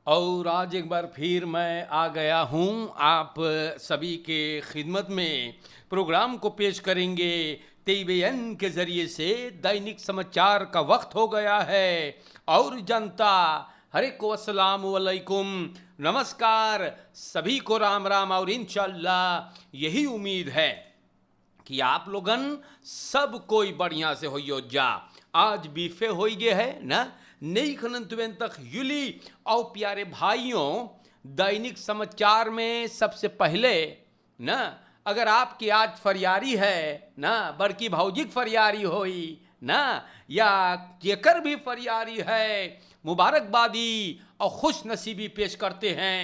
और आज एक बार फिर मैं आ गया हूँ आप सभी के खिदमत में। प्रोग्राम को पेश करेंगे TVN के ज़रिए से। दैनिक समाचार का वक्त हो गया है और जनता हरे को अस्सलाम वालेकुम, नमस्कार, सभी को राम राम। और इंशाल्लाह यही उम्मीद है कि आप लोगन सब कोई बढ़िया से होइयो जा। आज बीफे हो गए है ना, नई खनंतवें तक युली। और प्यारे भाइयों, दैनिक समाचार में सबसे पहले ना, अगर आपकी आज फरियारी है ना, बड़की भौजिक फरियारी होई ना, या जेकर भी फरियारी है, मुबारकबादी और खुश नसीबी पेश करते हैं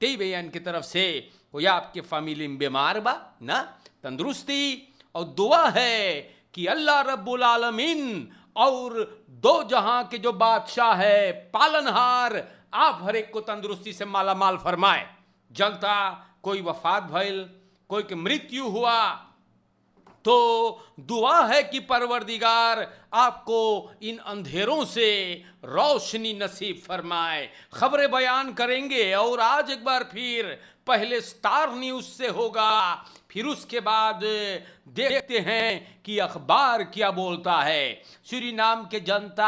TVN की तरफ से। कोई आपके फैमिली में बीमार बा ना, तंदुरुस्ती और दुआ है कि अल्लाह रब्बुल आलमीन और दो जहां के जो बादशाह है, पालनहार, आप हर एक को तंदुरुस्ती से माला माल फरमाए। जनता कोई वफात भइल, कोई की मृत्यु हुआ, तो दुआ है कि परवरदिगार आपको इन अंधेरों से रोशनी नसीब फरमाए। खबरें बयान करेंगे और आज एक बार फिर पहले स्टार न्यूज़ से होगा, फिर उसके बाद देखते हैं कि अखबार क्या बोलता है। सूरीनाम के जनता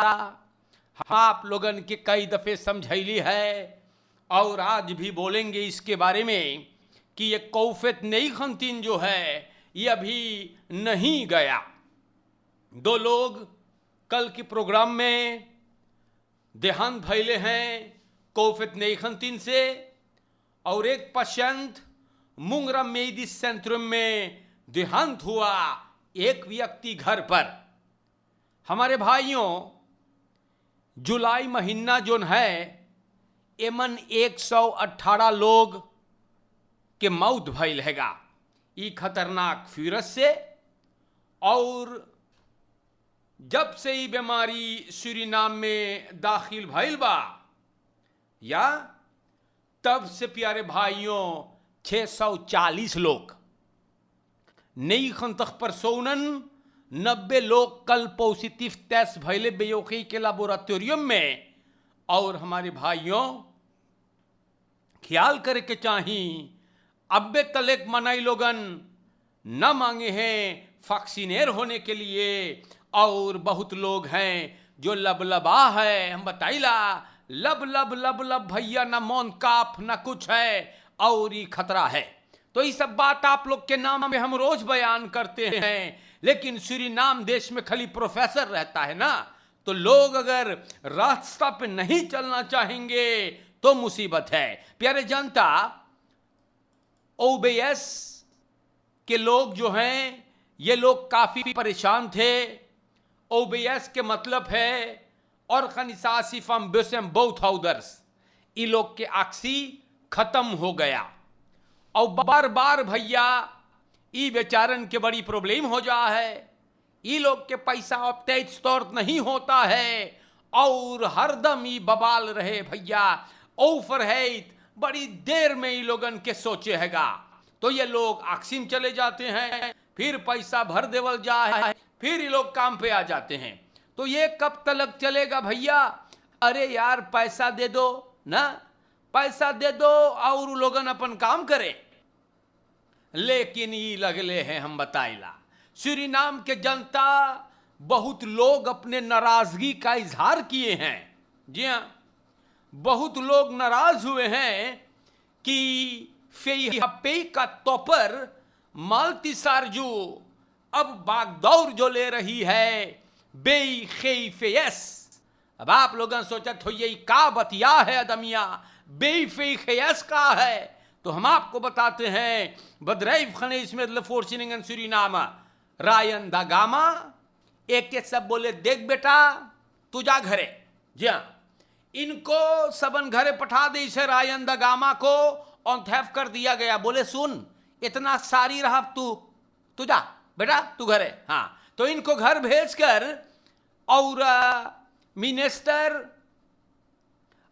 आप लोगन के कई दफ़े समझैली है और आज भी बोलेंगे इसके बारे में कि ये कौफत नई खंतीन जो है ये अभी नहीं गया। दो लोग कल के प्रोग्राम में देहांत भइले हैं कौफत नई खंतीन से, और एक पेशेंट मुंगरा मेडिस सेंट्रम में देहांत हुआ, एक व्यक्ति घर पर। हमारे भाइयों, जुलाई महीना जो है एमन 118 लोग के मौत भइल हैगा ई खतरनाक वायरस से। और जब से ये बीमारी सूरीनाम में दाखिल भइल बा, या तब से प्यारे भाइयों 640 लोग नई खंतख पर सोनन 90 लोग कल पॉजिटिव टेस्ट भइले बेयोखी के लेबोरेटोरियम में। और हमारे भाइयों, ख्याल करे के चाहिए अब्बे तलेक मनाई लोगन न मांगे हैं वैक्सीनेर होने के लिए, और बहुत लोग हैं जो लबलबा है। हम बताइला लब लब लब लब भैया, ना मौन काफ ना कुछ है और ये खतरा है। तो ये सब बात आप लोग के नाम में हम रोज बयान करते हैं, लेकिन सूरीनाम देश में खाली प्रोफेसर रहता है ना, तो लोग अगर रास्ता पे नहीं चलना चाहेंगे तो मुसीबत है। प्यारे जनता, OBS के लोग जो हैं ये लोग काफी परेशान थे। OBS के मतलब है ऑर्गेनाइजेशन फॉर बेसम बोथ हाउदर्स। ये लोग के आक्सी खत्म हो गया और बार बार भैया ये बेचारन के बड़ी प्रॉब्लम हो जा है। ये लोग के पैसा अब तेज तौर नहीं होता है और हरदम ये बवाल रहे भैया। ऑफर है बड़ी देर में ये लोगन के सोचे हैगा, तो ये लोग आक्सीम चले जाते हैं, फिर पैसा भर देवल जाए, फिर ये लोग काम पे आ जाते हैं। तो ये कब तक चलेगा भैया? अरे यार पैसा दे दो ना, पैसा दे दो और लोगन अपन काम करे। लेकिन ये लगले हैं, हम बताइला सूरीनाम के जनता बहुत लोग अपने नाराजगी का इजहार किए हैं। जी हाँ, बहुत लोग नाराज हुए हैं कि फेई का तोपर मालती सारजू अब बागदौर जो ले रही है बेई खेई फेयस। अब आप लोगों ने सोचा तो ये का बतिया है अदमिया, बेई फेई खेयस का है? तो हम आपको बताते हैं बदराइफ खने इसमें लफोर्सिनिंगन सूरीनाम रायन दा गामा एक के सब बोले देख बेटा तू जा घरे। जी हाँ, इनको सबन घरे पठा दी से रायन दा गामा को ऑन थेफ कर दिया गया। बोले सुन इतना सारी रहा तू जा बेटा तू घरे। हाँ, तो इनको घर भेजकर और मिनिस्टर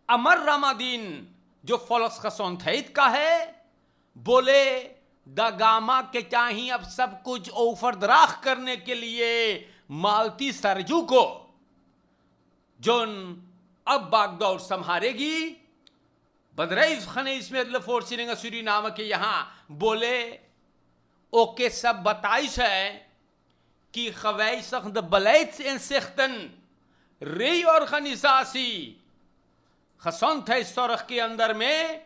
अमर रामादीन जो फॉलोस का सोनथैत का है, बोले द गामा के चाहिए अब सब कुछ ओफर दराख करने के लिए मालती सरजू को, जोन अब बागदौर संभारेगी bedrijf genees met de voorzieningen Suriname के यहाँ बोले oké सब बताइस है कि gewijzigde beleidsinzichten reorganisatie gezondheidszorg के अंदर में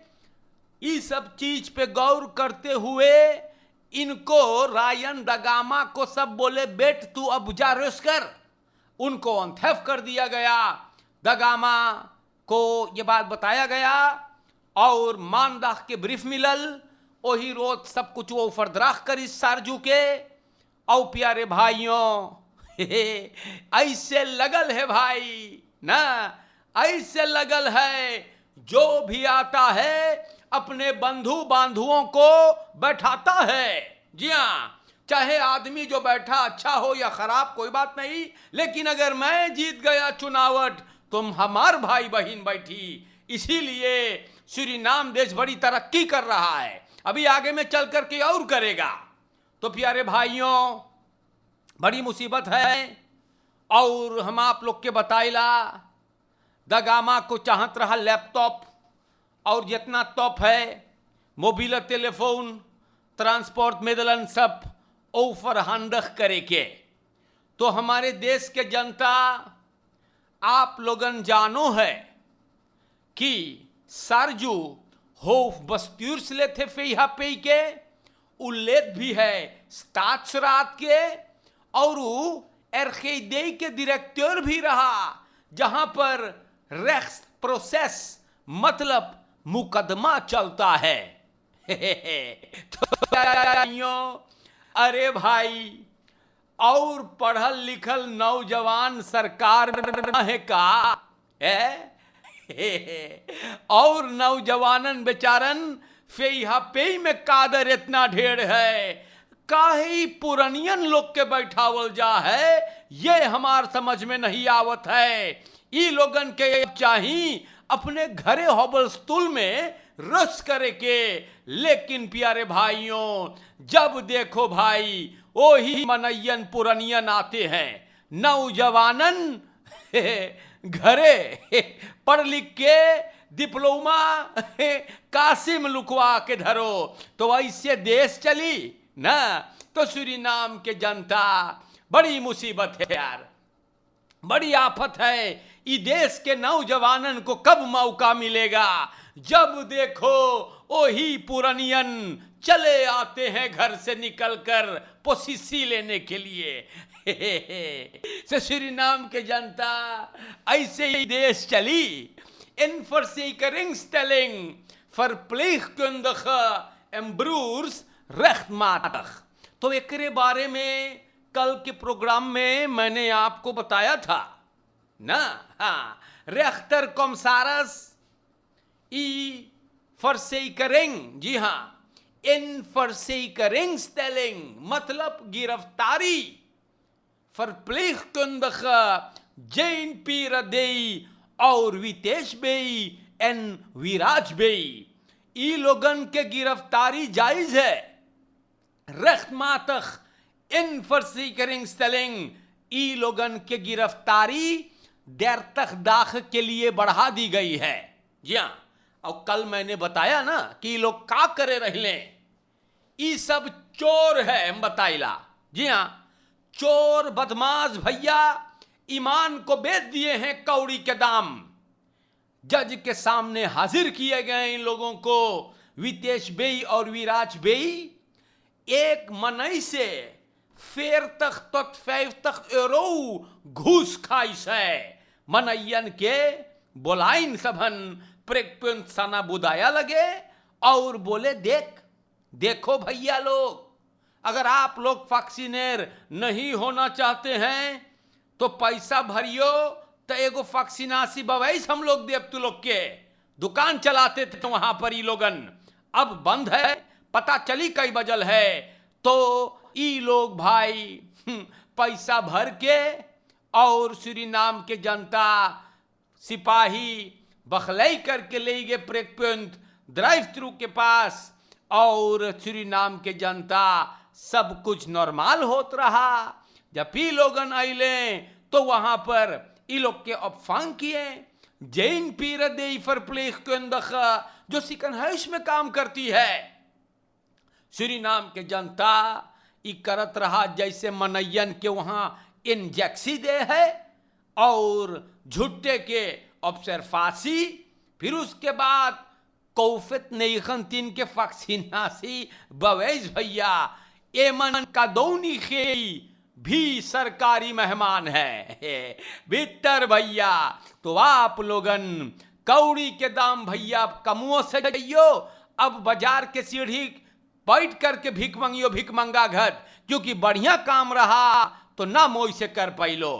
इस सब चीज पे गौर करते हुए इनको रायन दगामा को सब बोले बेट तू अब जा रेस कर, उनको अनथेफ कर दिया गया। दगामा को ये बात बताया गया और मानदाख के ब्रीफ मिलल वही रोज सब कुछ वो फरदराख कर इस सारजू के। औ प्यारे भाइयों ऐसे लगल है भाई ना, ऐसे लगल है जो भी आता है अपने बंधु बांधुओं को बैठाता है। जी हाँ, चाहे आदमी जो बैठा अच्छा हो या खराब कोई बात नहीं, लेकिन अगर मैं जीत गया चुनावट तुम हमार भाई बहन बैठी। इसीलिए सूरीनाम देश बड़ी तरक्की कर रहा है, अभी आगे में चल करके और करेगा। तो प्यारे भाइयों बड़ी मुसीबत है। और हम आप लोग के बताइला दगामा को चाहत रहा लैपटॉप और जितना टॉप है मोबाइल टेलीफोन ट्रांसपोर्ट मेदलन सब ओफर हांडख करे के। तो हमारे देश के जनता आप लोगन जानो है कि सरजू होफ बस्तूर्स लेते फेहा पे के उल्लेख भी है स्टाचरात के और एरखेदे के डायरेक्टर भी रहा, जहां पर रेक्स प्रोसेस मतलब मुकदमा चलता है। तो अरे भाई और पढ़ल लिखल नौजवान सरकार है का है और नौजवानन बेचारन फेहा पे में कादर इतना ढेर है, काहे पुरनियन लोग के बैठावल जा है ये हमार समझ में नहीं आवत है। ई लोगन के चाहिए अपने घरे होबल स्टूल में रस करे के। लेकिन प्यारे भाइयों जब देखो भाई वही मनयन पुरनियन आते हैं, नौजवानन घरे पढ़ लिख के डिप्लोमा कासिम लुकवा के धरो, तो ऐसे देश चली ना। तो सूरीनाम के जनता बड़ी मुसीबत है यार, बड़ी आफत है। इस देश के नौजवानन को कब मौका मिलेगा, जब देखो वही पुरनियन चले आते हैं घर से निकलकर पोसीसी लेने के लिए। से सूरीनाम के जनता ऐसे ही देश चली। इन Verzekeringsstelling verpleegkundige en broers rechtmatig। तो एकरे बारे में कल के प्रोग्राम में मैंने आपको बताया था ना। हाँ, रेख्तर कॉमसारस ई Verzekering, जी हाँ, इन Verzekeringsstelling मतलब गिरफ्तारी। verpleegkundige जैन पीरदेई और वितेश बेई एन विराज बेई, ई लोगन के गिरफ्तारी जायज है। rechtmatig इन Verzekeringsstelling ई लोगन के गिरफ्तारी 30 दाख के लिए बढ़ा दी गई है। जी हाँ, और कल मैंने बताया ना कि लोग का करे रहले, ई सब चोर है हम बताइला। जी हाँ, चोर बदमाश भैया ईमान को बेच दिए हैं कौड़ी के दाम। जज के सामने हाजिर किए गए इन लोगों को, वितेश बेई और विराज बेई एक मनई से 40 यूरो घूस खाइस है। मनैयन के बोलाइन सबन प्रेक्पुंत सना बुदाया लगे और बोले देखो भैया लोग, अगर आप लोग वैक्सीनेर नहीं होना चाहते हैं तो पैसा भरियो, तो एगो वैक्सीनासी बवैस हम लोग देव तू लोग के। दुकान चलाते थे तो वहां पर ई लोगन, अब बंद है, पता चली कई बजल है। तो ई लोग भाई पैसा भर के और सूरीनाम के जनता सिपाही बखलई करके ले गए प्रेक्पुंत ड्राइव थ्रू के पास, और सूरीनाम के जनता सब कुछ नॉर्मल होत रहा। जब ई लोगन आइले तो वहां पर ई लोग के अफवाह किए, जैन पीर दे verpleegkundige जो सिकनहुis में काम करती है। सूरीनाम के जनता ई करत रहा जैसे मनैयन के वहां इंजेक्सी दे है और झुट्टे के ऑब्जर्वासी, फिर उसके बाद कोफित नेखन तीन के फक्सिनासी बवैज भैया एमन का दौनी खेई भी सरकारी मेहमान है भीतर भैया। तो आप लोगन कौड़ी के दाम भैया कमुओं से जाइयो, अब बाजार के सीढ़ी बैठ करके भीख मंगियो, भीख मंगा घर, क्योंकि बढ़िया काम रहा तो ना मोई से कर पाइलो।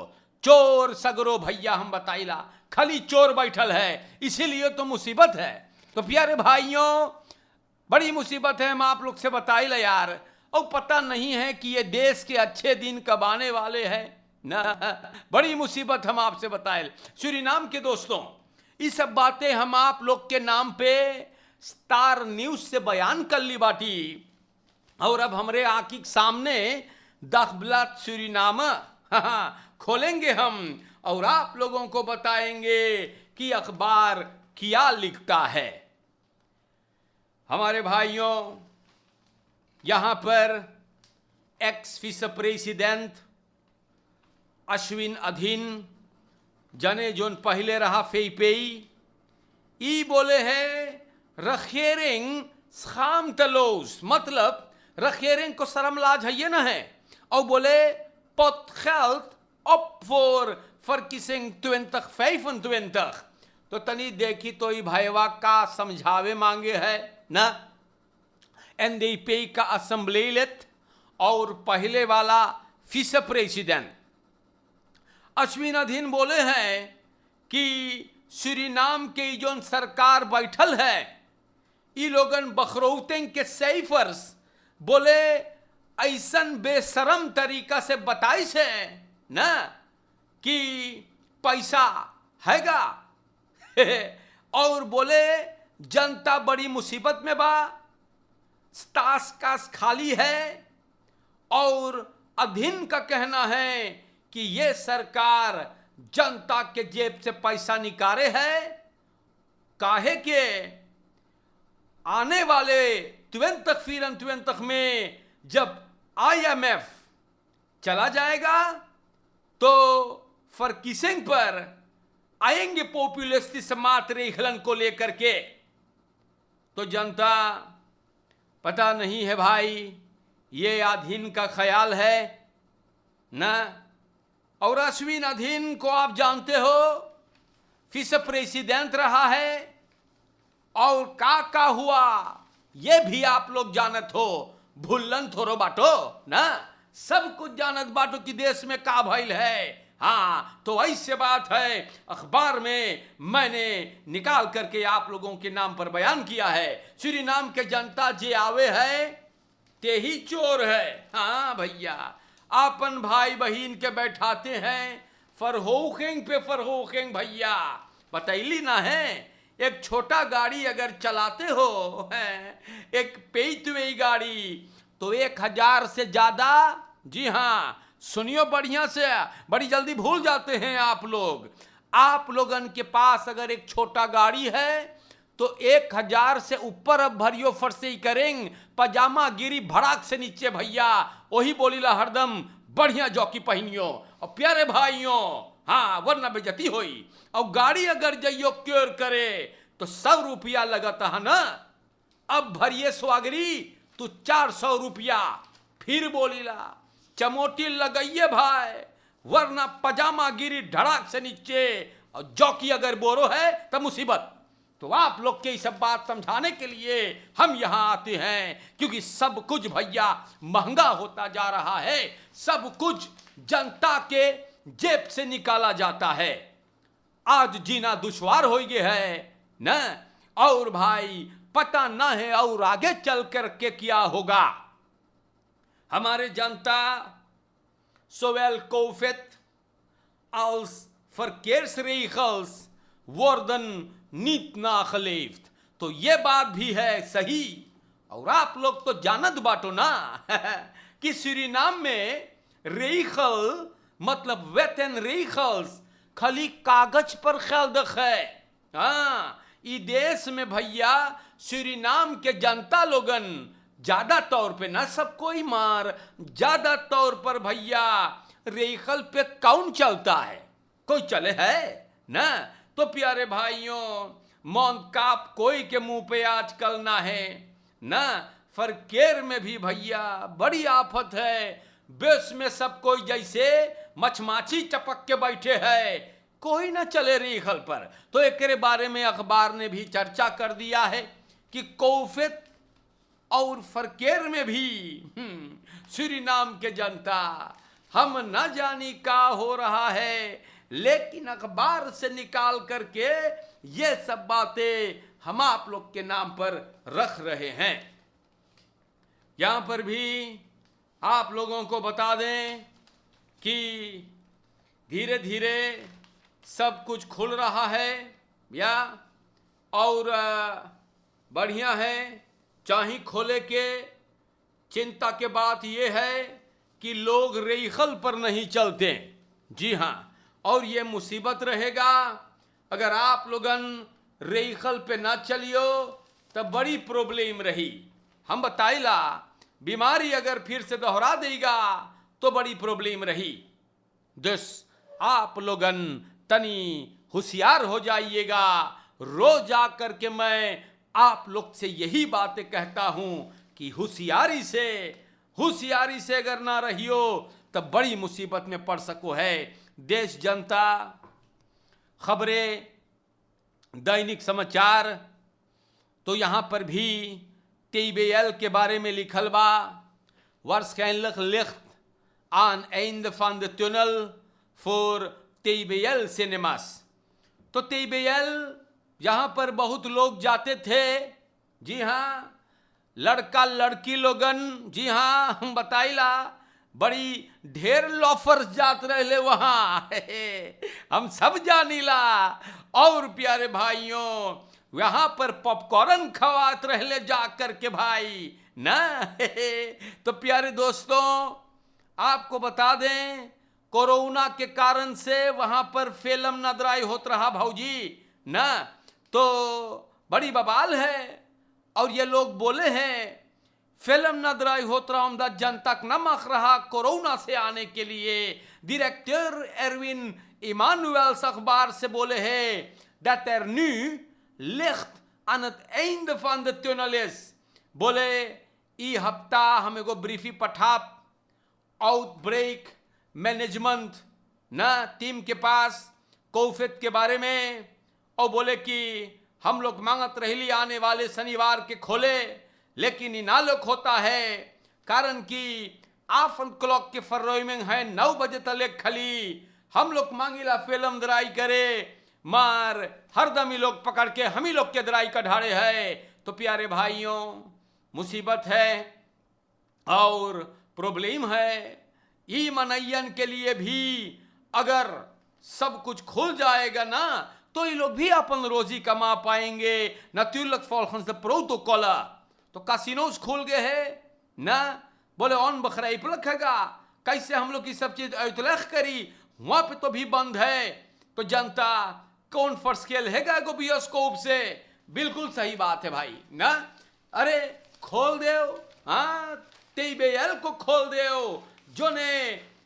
चोर सगरो भैया हम बताइला, खाली चोर बैठल है, इसीलिए तो मुसीबत है। तो प्यारे भाइयों बड़ी मुसीबत है, हम आप लोग से बताइला यार, और पता नहीं है कि ये देश के अच्छे दिन कब आने वाले हैं ना, बड़ी मुसीबत हम आपसे बताए। सूरीनाम के दोस्तों ये सब बातें हम आप लोग के नाम पे स्टार न्यूज से बयान कर ली बाटी, और अब हमारे आंखी के सामने दखबलात सूरीनाम खोलेंगे हम और आप लोगों को बताएंगे कि अखबार क्या लिखता है। हमारे भाइयों यहां पर एक्स विस प्रेसिडेंट अश्विन अधीन जने जोन पहले रहा फेपेई ई बोले है रखेरिंग शाम तलोस, मतलब रखेरिंग को शर्म लाज है ये ना है, और बोले pot geld opvoer verkiezing 2025। तो तनी देखी तो ये भाईवा का समझावे मांगे है ना, एनडीपी का असेंबली लेत और पहले वाला विस प्रेसिडेंट अश्विन अधीन बोले हैं कि सूरीनाम के जो सरकार बैठल है ये लोगन बखरौतें के सेफर्स बोले ऐसन बेशरम तरीका से बताई से ना कि पैसा हैगा और बोले जनता बड़ी मुसीबत में बा, स्टास कास खाली है, और अधीन का कहना है कि ये सरकार जनता के जेब से पैसा निकाले है, काहे के आने वाले 2024 में जब IMF चला जाएगा तो फर्किसिंग पर आएंगे पॉपुलिस्ट समात रेखलन को लेकर के। तो जनता पता नहीं है भाई ये अधीन का ख्याल है ना, और अश्विन अधीन को आप जानते हो विस प्रेसिडेंट रहा है, और का हुआ ये भी आप लोग जानत हो, भूलन थोरो बाटो ना, सब कुछ जानत बाटो कि देश में का भइल है। हाँ तो ऐसे बात है, अखबार में मैंने निकाल करके आप लोगों के नाम पर बयान किया है। सूरीनाम के जनता जे आवे है ते ही चोर है। हाँ भैया अपन भाई बहन के बैठाते हैं फरहोखेंग पे फरहोखेंग भैया, बतैली ना है, एक छोटा गाड़ी अगर चलाते हो एक पेटवे गाड़ी तो 1000 से ज्यादा, जी हाँ सुनियो बढ़िया से, बड़ी जल्दी भूल जाते हैं आप लोग। आप लोगन के पास अगर एक छोटा गाड़ी है तो 1000 से ऊपर अब भरियो फरसे करेंगे, पजामा गिरी भड़ाक से नीचे भैया, वही बोलीला हरदम बढ़िया जौकी पहनियो और प्यारे भाइयों, हाँ वरना बेजती होई। और गाड़ी अगर जइयो क्योर करे तो 100 रुपया लगता है ना, अब भरिए स्वागरी तो 400 रुपया, फिर बोलीला चमोटी लगाइए भाई वरना पजामा गिरी धड़ाक से नीचे, और जौकी अगर बोरो है तो मुसीबत। तो आप लोग के सब बात समझाने के लिए हम यहां आते हैं, क्योंकि सब कुछ भैया महंगा होता जा रहा है, सब कुछ जनता के जेब से निकाला जाता है, आज जीना दुश्वार हो गया है न, और भाई पता ना है और आगे चल कर के क्या होगा। हमारे जनता zowel COVID als verkeersregels worden niet nageleefd। तो ये बात भी है सही, और आप लोग तो जानत बाटो ना कि सूरीनाम में रेखल मतलब वेतन रेखल्स खाली कागज पर ख्याल दखे। हाँ, ई देश में भैया सूरीनाम के जनता लोगन ज्यादा तौर पे ना सब कोई मार, ज्यादा तौर पर भैया रेखल पे कौन चलता है, कोई चले है ना। तो प्यारे भाइयों, मौन काप कोई के मुंह पे आजकल ना है ना। फरकेर में भी भैया बड़ी आफत है, बेस में सब कोई जैसे मछमाछी चपक के बैठे है, कोई ना चले रेखल पर। तो एक बारे में अखबार ने भी चर्चा कर दिया है कि कोफेत और फरकेर में भी सूरीनाम के जनता हम न जानी का हो रहा है, लेकिन अखबार से निकाल करके ये सब बातें हम आप लोग के नाम पर रख रहे हैं। यहां पर भी आप लोगों को बता दें कि धीरे धीरे सब कुछ खुल रहा है या और बढ़िया है। चाहे खोले के चिंता के बात यह है कि लोग रेखल पर नहीं चलते। जी हाँ, और ये मुसीबत रहेगा अगर आप लोगन रेखल पे ना चलियो तब बड़ी प्रॉब्लम रही। हम बताइला बीमारी अगर फिर से दोहरा देगा तो बड़ी प्रॉब्लम रही। दस आप लोगन तनी होशियार हो जाइएगा। रोज आकर के मैं आप लोग से यही बातें कहता हूं कि होशियारी से अगर ना रहियो तब बड़ी मुसीबत में पड़ सको है। देश जनता खबरें, दैनिक समाचार, तो यहां पर भी TBL के बारे में लिखल बा, waarschijnlijk ligt aan einde van de tunnel voor TBL cinemas. तो TBL जहां पर बहुत लोग जाते थे, जी हाँ, लड़का लड़की लोगन, जी हाँ, हम बताइला बड़ी ढेर लॉफर्स जात रहे वहां हम सब जानीला। और प्यारे भाइयों, वहां पर पॉपकॉर्न खवात रहे जा करके भाई ना तो प्यारे दोस्तों, आपको बता दें कोरोना के कारण से वहां पर फिल्म नदराई होत रहा भौजी ना, तो बड़ी बवाल है। और ये लोग बोले हैं फिल्म नदराई होत रहा, उमदा जनता न मख रहा कोरोना से आने के लिए। डायरेक्टर एरविन इमानुएल्स अखबार से बोले हैं dat nu licht aan het einde van de tunnel is। बोले ई हफ्ता हमें को ब्रीफी पठाप आउटब्रेक मैनेजमेंट ना टीम के पास कोफेत के बारे में, और बोले कि हम लोग मांगत रही आने वाले शनिवार के खोले, लेकिन इनालोक होता है कारण कि आफन क्लॉक के फर्रोइमिंग है 9 बजे तक खली। हम लोग मांगीला फिल्म दराई करे, मार हरदम ही लोग पकड़ के हम ही लोग के दराई का ढाड़े है। तो प्यारे भाइयों, मुसीबत है और प्रॉब्लम है। ई मनैयन के लिए भी अगर सब कुछ खुल जाएगा ना तो ये लोग भी अपन रोजी कमा पाएंगे। natuurlijk volgens de protocollen, तो कासिनोस खोल गए हैं ना, बोले ऑन बखराइपलक हैगा, कैसे हम लोग की सब चीज ऐतलाख करी, वहां पे तो भी बंद है। तो जनता कौन फर्स्ट खेल हैगा को बियोस्कोप से, बिल्कुल सही बात है भाई ना। अरे खोल दो, हाँ TBL को खोल दो, जो ने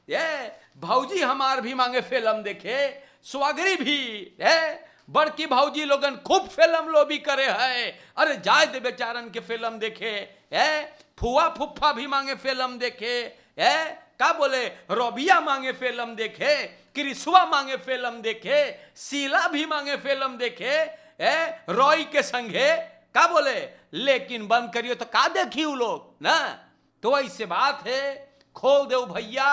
ये भौजी हमार भी मांगे फिल्म देखे, स्वागरी भी है, बड़की भौजी लोगन खूब फिल्म लोबी करे है। अरे जाए दे बेचारन के फिल्म देखे है, फुआ फुफ्फा भी मांगे फिल्म देखे है, का बोले रोबिया मांगे फिल्म देखे, क्रिसवा मांगे फिल्म देखे, शीला भी मांगे फिल्म देखे है रॉय के संगे, का बोले, लेकिन बंद करियो तो का देखी वो लोग ना। तो ऐसे बात है, खोल दो भैया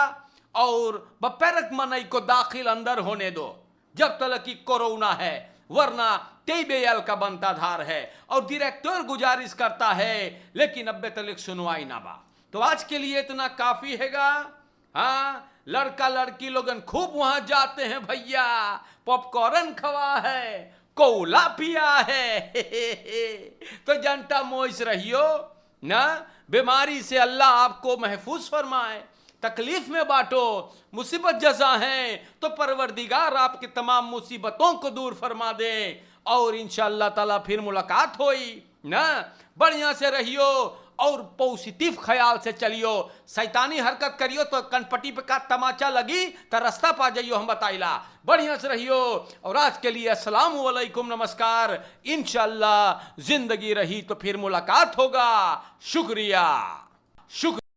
और बपैरक मनई को दाखिल अंदर होने दो जब तक कि कोरोना है, वरना TBL का बनता धार है। और डायरेक्टर गुजारिश करता है लेकिन अब तक सुनवाई ना बा। तो आज के लिए इतना काफी हैगा। हाँ, लड़का लड़की लोगन खूब वहां जाते हैं भैया, पॉपकॉर्न खवा है, कोला पिया है तो जनता मोइस रहियो ना, बीमारी से अल्लाह आपको महफूज फरमाए। तकलीफ में बांटो, मुसीबत जज़ा है तो परवरदिगार आपकी तमाम मुसीबतों को दूर फरमा दे और इंशाअल्लाह ताला फिर मुलाकात होई ना। बढ़िया से रहियो और पॉजिटिव ख्याल से चलियो। शैतानी हरकत करियो तो कनपट्टी पे का तमाचा लगी तो रास्ता पा जाइयो, हम बताइला। बढ़िया से रहियो और आज के लिए अस्सलाम वालेकुम, नमस्कार। इंशाअल्लाह जिंदगी रही तो फिर मुलाकात होगा। शुक्रिया, शुक्रिया।